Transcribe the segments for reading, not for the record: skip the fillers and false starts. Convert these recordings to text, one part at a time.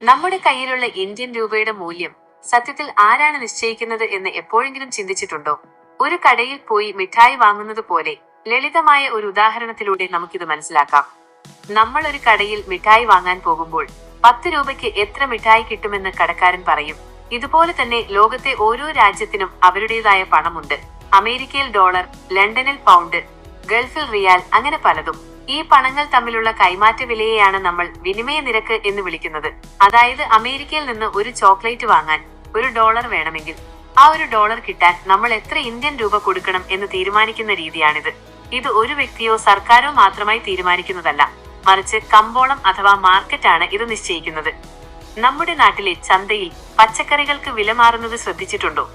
നമ്മുടെ കയ്യിലുള്ള ഇന്ത്യൻ രൂപയുടെ മൂല്യം സത്യത്തിൽ ആരാണ് നിശ്ചയിക്കുന്നത് എന്ന് എപ്പോഴെങ്കിലും ചിന്തിച്ചിട്ടുണ്ടോ? ഒരു കടയിൽ പോയി മിഠായി വാങ്ങുന്നത് പോലെ ലളിതമായ ഒരു ഉദാഹരണത്തിലൂടെ നമുക്കിത് മനസ്സിലാക്കാം. നമ്മൾ ഒരു കടയിൽ മിഠായി വാങ്ങാൻ പോകുമ്പോൾ 10 രൂപയ്ക്ക് എത്ര മിഠായി കിട്ടുമെന്ന് കടക്കാരൻ പറയും. ഇതുപോലെ തന്നെ ലോകത്തെ ഓരോ രാജ്യത്തിനും അവരുടേതായ പണമുണ്ട്. അമേരിക്കയിൽ ഡോളർ, ലണ്ടനിൽ പൗണ്ട്, ഗൾഫിൽ റിയാൽ, അങ്ങനെ പലതും. ഈ പണങ്ങൾ തമ്മിലുള്ള കൈമാറ്റ വിലയെയാണ് നമ്മൾ വിനിമയ നിരക്ക് എന്ന് വിളിക്കുന്നത്. അതായത് അമേരിക്കയിൽ നിന്ന് ഒരു ചോക്ലേറ്റ് വാങ്ങാൻ $1 വേണമെങ്കിൽ ആ $1 കിട്ടാൻ നമ്മൾ എത്ര ഇന്ത്യൻ രൂപ കൊടുക്കണം എന്ന് തീരുമാനിക്കുന്ന രീതിയാണിത്. ഇത് ഒരു വ്യക്തിയോ സർക്കാരോ മാത്രമായി തീരുമാനിക്കുന്നതല്ല, മറിച്ച് കമ്പോളം അഥവാ മാർക്കറ്റാണ് ഇത് നിശ്ചയിക്കുന്നത്. നമ്മുടെ നാട്ടിലെ ചന്തയിൽ പച്ചക്കറികൾക്ക് വില മാറുന്നത് ശ്രദ്ധിച്ചിട്ടുണ്ടോ?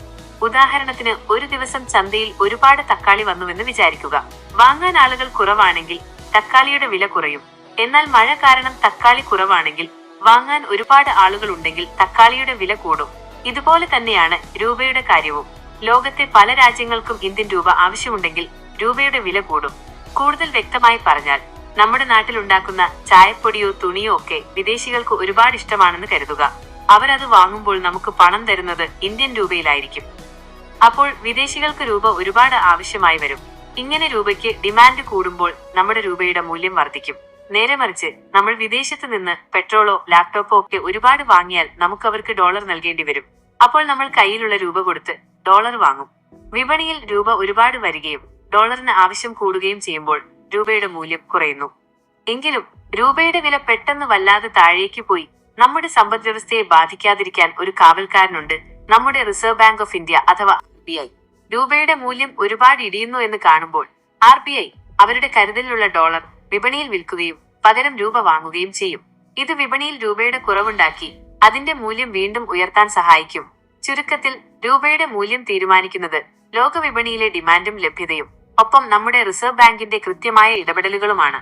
ഉദാഹരണത്തിന്, ഒരു ദിവസം ചന്തയിൽ ഒരുപാട് തക്കാളി വന്നുവെന്ന് വിചാരിക്കുക. വാങ്ങാൻ ആളുകൾ കുറവാണെങ്കിൽ തക്കാളിയുടെ വില കുറയും. എന്നാൽ മഴ കാരണം തക്കാളി കുറവാണെങ്കിൽ വാങ്ങാൻ ഒരുപാട് ആളുകൾ ഉണ്ടെങ്കിൽ തക്കാളിയുടെ വില കൂടും. ഇതുപോലെ തന്നെയാണ് രൂപയുടെ കാര്യവും. ലോകത്തെ പല രാജ്യങ്ങൾക്കും ഇന്ത്യൻ രൂപ ആവശ്യമുണ്ടെങ്കിൽ രൂപയുടെ വില കൂടും. കൂടുതൽ വ്യക്തമായി പറഞ്ഞാൽ, നമ്മുടെ നാട്ടിലുണ്ടാക്കുന്ന ചായപ്പൊടിയോ തുണിയോ ഒക്കെ വിദേശികൾക്ക് ഒരുപാട് ഇഷ്ടമാണെന്ന് കരുതുക. അവരത് വാങ്ങുമ്പോൾ നമുക്ക് പണം തരുന്നത് ഇന്ത്യൻ രൂപയിലായിരിക്കും. അപ്പോൾ വിദേശികൾക്ക് രൂപ ഒരുപാട് ആവശ്യമായി വരും. ഇങ്ങനെ രൂപയ്ക്ക് ഡിമാൻഡ് കൂടുമ്പോൾ നമ്മുടെ രൂപയുടെ മൂല്യം വർദ്ധിക്കും. നേരെ മറിച്ച് നമ്മൾ വിദേശത്ത് നിന്ന് പെട്രോളോ ലാപ്ടോപ്പോ ഒക്കെ ഒരുപാട് വാങ്ങിയാൽ നമുക്ക് അവർക്ക് ഡോളർ നൽകേണ്ടി വരും. അപ്പോൾ നമ്മൾ കയ്യിലുള്ള രൂപ കൊടുത്ത് ഡോളർ വാങ്ങും. വിപണിയിൽ രൂപ ഒരുപാട് വരികയും ഡോളറിന് ആവശ്യം കൂടുകയും ചെയ്യുമ്പോൾ രൂപയുടെ മൂല്യം കുറയുന്നു. എങ്കിലും രൂപയുടെ വില പെട്ടെന്ന് വല്ലാതെ താഴേക്ക് പോയി നമ്മുടെ സമ്പദ് വ്യവസ്ഥയെ ബാധിക്കാതിരിക്കാൻ ഒരു കാവൽക്കാരനുണ്ട്, നമ്മുടെ റിസർവ് ബാങ്ക് ഓഫ് ഇന്ത്യ അഥവാ RBI. രൂപയുടെ മൂല്യം ഒരുപാട് ഇടിയുന്നു എന്ന് കാണുമ്പോൾ RBI അവരുടെ കരുതലിലുള്ള ഡോളർ വിപണിയിൽ വിൽക്കുകയും പകരം രൂപ വാങ്ങുകയും ചെയ്യും. ഇത് വിപണിയിൽ രൂപയുടെ കുറവുണ്ടാക്കി അതിന്റെ മൂല്യം വീണ്ടും ഉയർത്താൻ സഹായിക്കും. ചുരുക്കത്തിൽ, രൂപയുടെ മൂല്യം തീരുമാനിക്കുന്നത് ലോക വിപണിയിലെ ഡിമാൻഡും ലഭ്യതയും ഒപ്പം നമ്മുടെ റിസർവ് ബാങ്കിന്റെ കൃത്യമായ ഇടപെടലുകളുമാണ്.